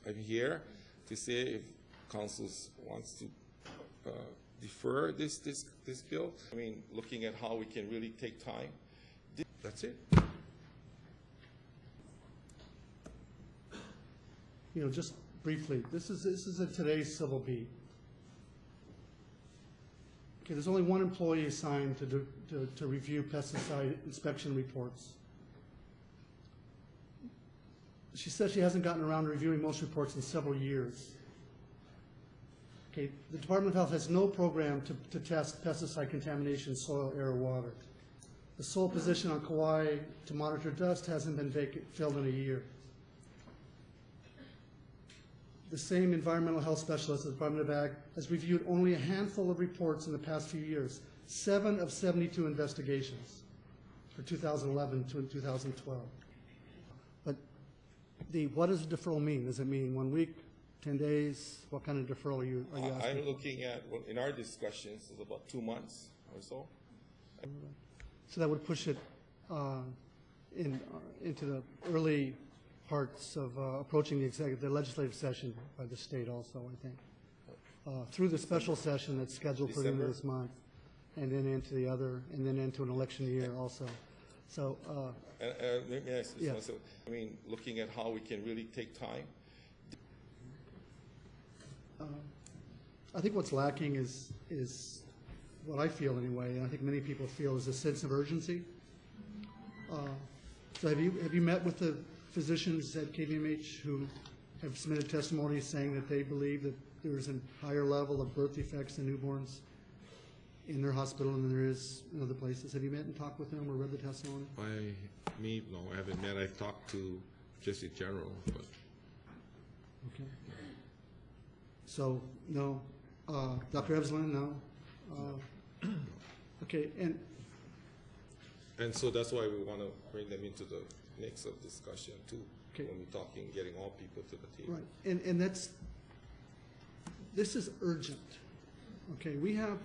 I'm here to say if council wants to defer this bill. I mean, looking at how we can really take time. That's it. You know, just briefly, this is a today's civil beat. Okay, there's only one employee assigned to review pesticide inspection reports. She says she hasn't gotten around to reviewing most reports in several years. Okay, the Department of Health has no program to test pesticide contamination, soil, air, or water. The sole position on Kauai to monitor dust hasn't been filled in a year. The same environmental health specialist at the Department of Ag has reviewed only a handful of reports in the past few years, 7 of 72 investigations for 2011 to 2012. But what does deferral mean? Does it mean 1 week, 10 days? What kind of deferral are you asking? I'm looking at, well, in our discussions, it's about 2 months or so. So that would push it into the early parts of approaching the legislative session by the state also, I think. Through the special session that's scheduled for the end of this month, and then into the other, and then into an election year also. So, let me ask this yeah. one. So, I mean, looking at how we can really take time. I think what's lacking is what I feel anyway, and I think many people feel, is a sense of urgency. So have you met with the physicians at KVMH who have submitted testimony saying that they believe that there is a higher level of birth defects in newborns in their hospital than there is in other places? Have you met and talked with them or read the testimony? No, I haven't met. I've talked to just in general, but. Okay. So, no. Dr. Evslin, no. Okay, and so that's why we want to bring them into the mix of discussion too. Okay. When we're talking, getting all people to the table. Right, and this is urgent. Okay, we have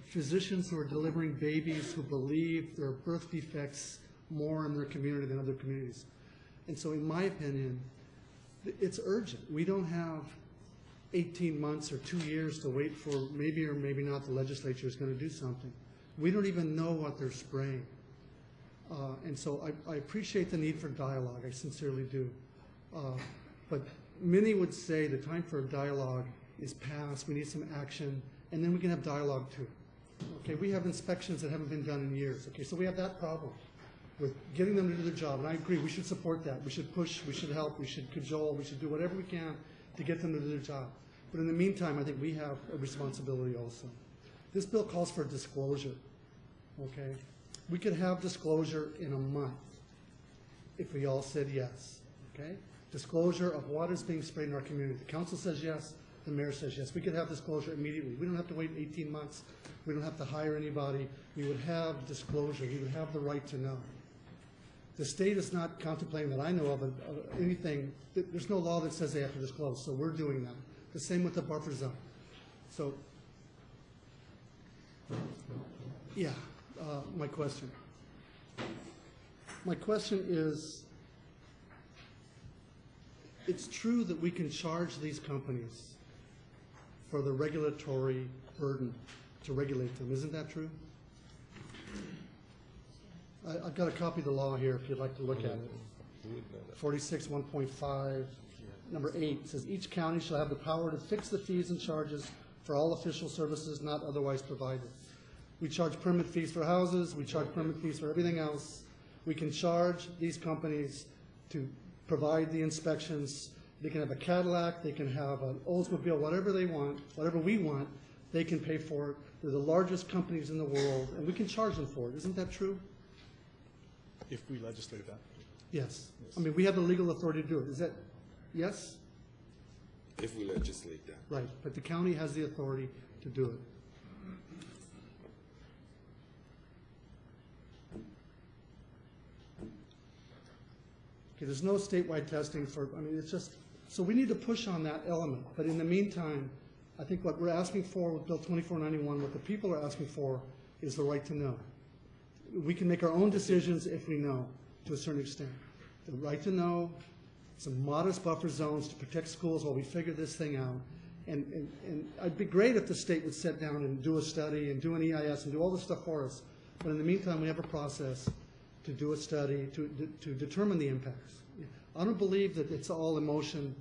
physicians who are delivering babies who believe there are birth defects more in their community than other communities. And so in my opinion, it's urgent. We don't have 18 months or 2 years to wait for maybe or maybe not the legislature is going to do something. We don't even know what they're spraying. And so I appreciate the need for dialogue, I sincerely do. But many would say the time for dialogue is past, we need some action, and then we can have dialogue too. Okay, we have inspections that haven't been done in years. Okay, so we have that problem with getting them to do their job, and I agree, we should support that. We should push, we should help, we should cajole, we should do whatever we can to get them to do their job. But in the meantime, I think we have a responsibility also. This bill calls for disclosure, okay? We could have disclosure in a month if we all said yes, okay? Disclosure of what is being sprayed in our community. The council says yes, the mayor says yes. We could have disclosure immediately. We don't have to wait 18 months. We don't have to hire anybody. We would have disclosure. We would have the right to know. The state is not contemplating that I know of anything. There's no law that says they have to disclose, so we're doing that. The same with the buffer zone. So, yeah, my question. My question is, it's true that we can charge these companies for the regulatory burden to regulate them. Isn't that true? I've got a copy of the law here if you'd like to look at it. 46 1.5, number 8 says each county shall have the power to fix the fees and charges for all official services not otherwise provided. We charge permit fees for houses, we charge permit fees for everything else. We can charge these companies to provide the inspections. They can have a Cadillac, they can have an Oldsmobile, whatever they want, whatever we want, they can pay for it. They're the largest companies in the world, and we can charge them for it. Isn't that true? If we legislate that. Yes. I mean, we have the legal authority to do it. Is that, yes? If we legislate that. Right, but the county has the authority to do it. Okay, there's no statewide testing for, I mean, it's just, so we need to push on that element. But in the meantime, I think what we're asking for with Bill 2491, what the people are asking for is the right to know. We can make our own decisions if we know, to a certain extent. The right to know, some modest buffer zones to protect schools while we figure this thing out. And it'd be great if the state would sit down and do a study and do an EIS and do all this stuff for us. But in the meantime, we have a process to do a study to determine the impacts. I don't believe that it's all emotion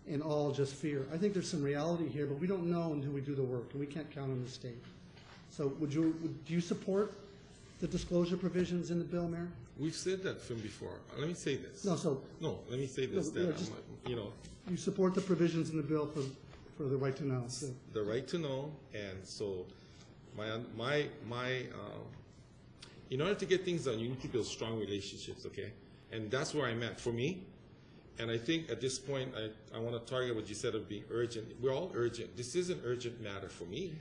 and all just fear. I think there's some reality here, but we don't know until we do the work, and we can't count on the state. So do you support the disclosure provisions in the bill, Mayor? We've said that from before. Let me say this. No, let me say this. No, you support the provisions in the bill for the right to know. So. The right to know, and so in order to get things done, you need to build strong relationships, okay? And that's where I'm at. For me, and I think at this point, I want to target what you said of being urgent. We're all urgent. This is an urgent matter for me.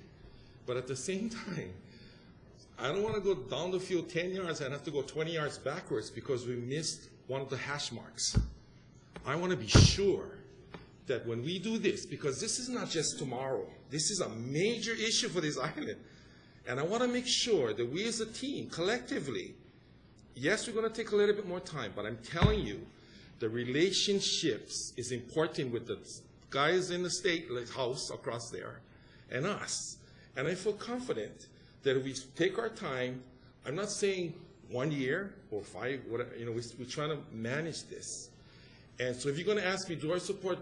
But at the same time, I don't want to go down the field 10 yards and have to go 20 yards backwards because we missed one of the hash marks. I want to be sure that when we do this, because this is not just tomorrow, this is a major issue for this island. And I want to make sure that we as a team, collectively, yes, we're going to take a little bit more time, but I'm telling you, the relationships is important with the guys in the state house across there and us. And I feel confident that if we take our time, I'm not saying 1 year or 5, whatever, we're trying to manage this. And so if you're going to ask me, do I support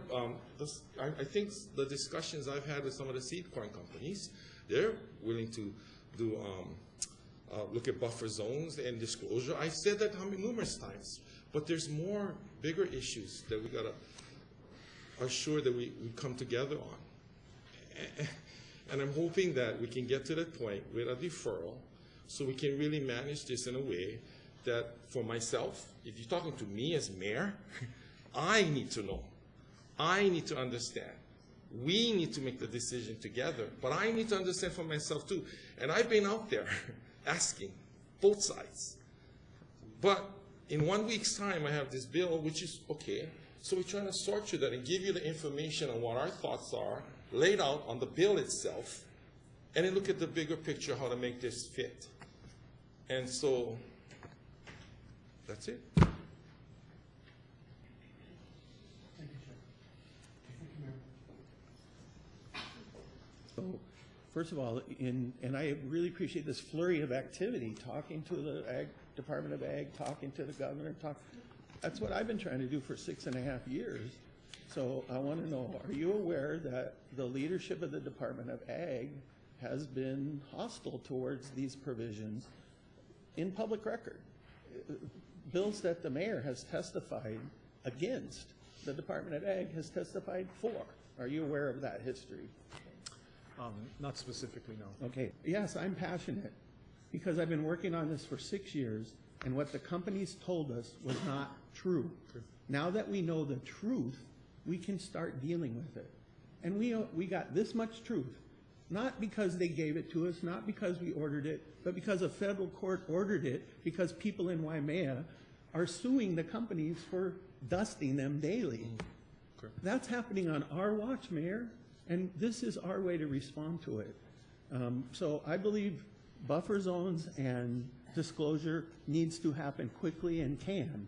this, I think the discussions I've had with some of the seed corn companies, they're willing to do look at buffer zones and disclosure. I've said that numerous times, but there's more bigger issues that we got to assure that we come together on. And I'm hoping that we can get to that point with a deferral so we can really manage this in a way that for myself, if you're talking to me as mayor, I need to know. I need to understand. We need to make the decision together, but I need to understand for myself too. And I've been out there asking both sides. But in 1 week's time, I have this bill, which is okay. So we're trying to sort through that and give you the information on what our thoughts are, laid out on the bill itself, and then look at the bigger picture, how to make this fit. And so that's it. So, first of all, and I really appreciate this flurry of activity, talking to the Department of Ag, talking to the governor, that's what I've been trying to do for 6.5 years. So I want to know, are you aware that the leadership of the Department of Ag has been hostile towards these provisions in public record? Bills that the mayor has testified against, the Department of Ag has testified for. Are you aware of that history? Not specifically, no. Okay, yes, I'm passionate because I've been working on this for 6 years, and what the companies told us was not true. Now that we know the truth, we can start dealing with it. And we got this much truth, not because they gave it to us, not because we ordered it, but because a federal court ordered it, because people in Waimea are suing the companies for dusting them daily. Okay. That's happening on our watch, Mayor, and this is our way to respond to it. So I believe buffer zones and disclosure needs to happen quickly and can.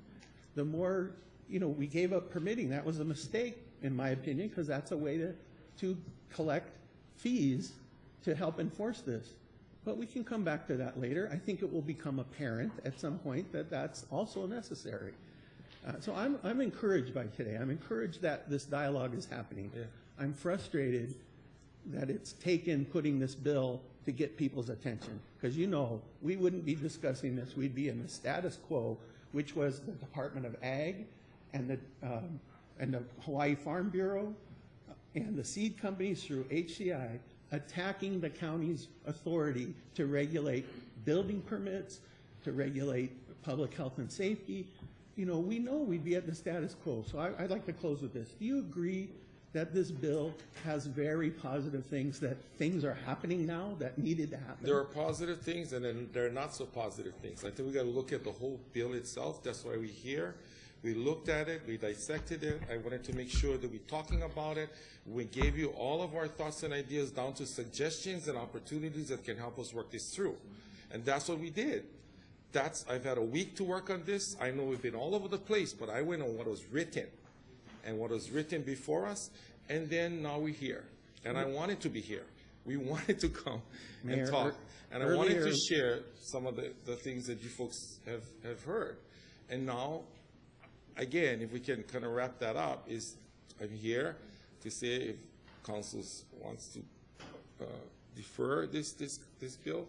The more, we gave up permitting. That was a mistake, in my opinion, because that's a way to collect fees to help enforce this. But we can come back to that later. I think it will become apparent at some point that that's also necessary. So I'm encouraged by today. I'm encouraged that this dialogue is happening. Yeah. I'm frustrated that it's taken putting this bill to get people's attention. Because we wouldn't be discussing this. We'd be in the status quo, which was the Department of Ag and the Hawaii Farm Bureau and the seed companies through HCI attacking the county's authority to regulate building permits, to regulate public health and safety. We know we'd be at the status quo. So I'd like to close with this. Do you agree that this bill has very positive things, that things are happening now that needed to happen? There are positive things, and then there are not so positive things. I think we got to look at the whole bill itself. That's why we're here. We looked at it. We dissected it. I wanted to make sure that we're talking about it. We gave you all of our thoughts and ideas down to suggestions and opportunities that can help us work this through. And that's what we did. I've had a week to work on this. I know we've been all over the place, but I went on what was written. and what was written before us, and then now we're here. And I wanted to be here. We wanted to come Mayor, and talk. And I wanted earlier- to share some of the things that you folks have heard. And now, again, if we can kind of wrap that up, is I'm here to say if council wants to defer this bill,